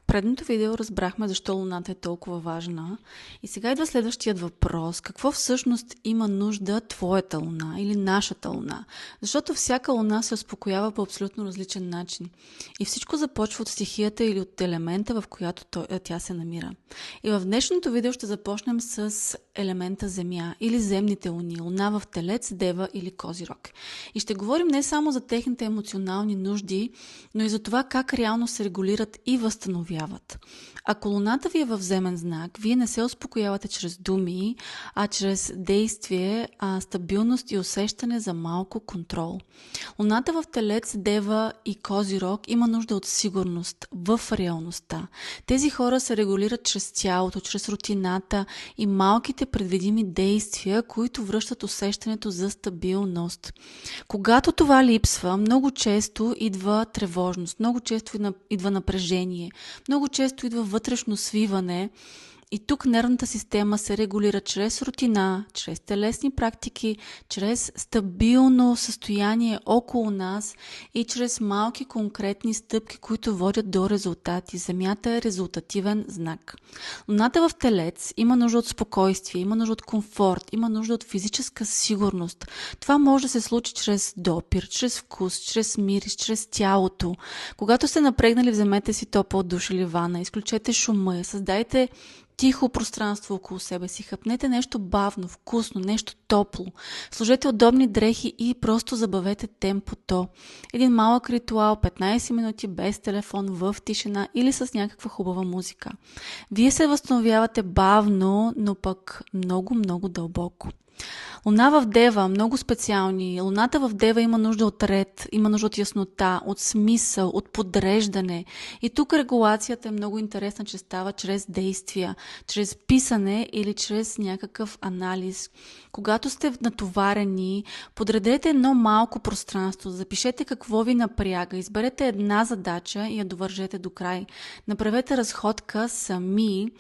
предното видео разбрахме защо Луната е толкова важна и сега идва следващият въпрос. Какво всъщност има нужда твоята Луна или нашата Луна? Защото всяка Луна се успокоява по абсолютно различен начин. И всичко започва от стихията или от елемента, в която тя се намира. И в днешното видео ще започнем с елемента Земя или земните луни. Луна в Телец, Дева или Козирог. И ще говорим не само за техните емоционални нужди, но и за това как реално се регулират и възстановяват. Ако Луната ви е в земен знак, вие не се успокоявате чрез думи, а чрез действие, стабилност и усещане за малко контрол. Луната в Телец, Дева и Козирог има нужда от сигурност в реалността. Тези хора се регулират чрез тялото, чрез рутината и малките предвидими действия, които връщат усещането за стабилност. Когато това липсва, много често идва тревожност, много често идва напрежение, много често идва вътрешно свиване и тук нервната система се регулира чрез рутина, чрез телесни практики, чрез стабилно състояние около нас и чрез малки конкретни стъпки, които водят до резултати. Земята е резултативен знак. Луната в Телец има нужда от спокойствие, има нужда от комфорт, има нужда от физическа сигурност. Това може да се случи чрез допир, чрез вкус, чрез мирис, чрез тялото. Когато сте напрегнали, вземете си топъл душ или вана, изключете шума, създайте тихо пространство около себе си, хъпнете нещо бавно, вкусно, нещо топло, сложете удобни дрехи и просто забавете темпото. Един малък ритуал, 15 минути без телефон, в тишина или с някаква хубава музика. Вие се възстановявате бавно, но пък много дълбоко. Луна в Дева, много специални. Луната в Дева има нужда от ред, има нужда от яснота, от смисъл, от подреждане. И тук регулацията е много интересна, че става чрез действия, чрез писане или чрез някакъв анализ. Когато сте натоварени, подредете едно малко пространство, запишете какво ви напряга, изберете една задача и я довържете до край. Направете разходка сами.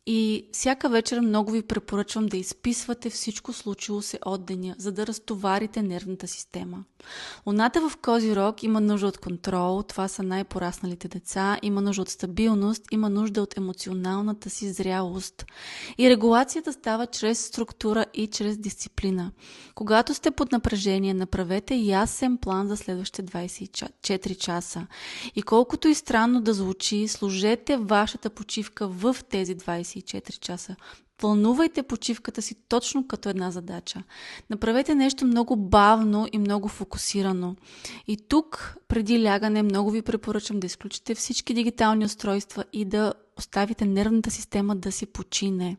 И всяка вечер много ви препоръчвам да изписвате всичко случило се от деня, за да разтоварите нервната система. Луната в Козирог има нужда от контрол, това са най-порасналите деца, има нужда от стабилност, има нужда от емоционалната си зрялост. И регулацията става чрез структура и чрез дисциплина. Когато сте под напрежение, направете ясен план за следващите 24 часа. И колкото и странно да звучи, сложете вашата почивка в тези 24 часа. Планувайте почивката си точно като една задача. Направете нещо много бавно и много фокусирано. И тук, преди лягане, много ви препоръчвам да изключите всички дигитални устройства и да оставите нервната система да си почине.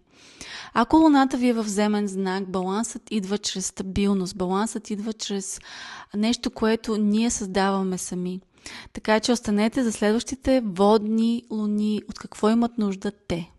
Ако Луната ви е в земен знак, балансът идва чрез стабилност, балансът идва чрез нещо, което ние създаваме сами. Така че останете за следващите водни луни, от какво имат нужда те.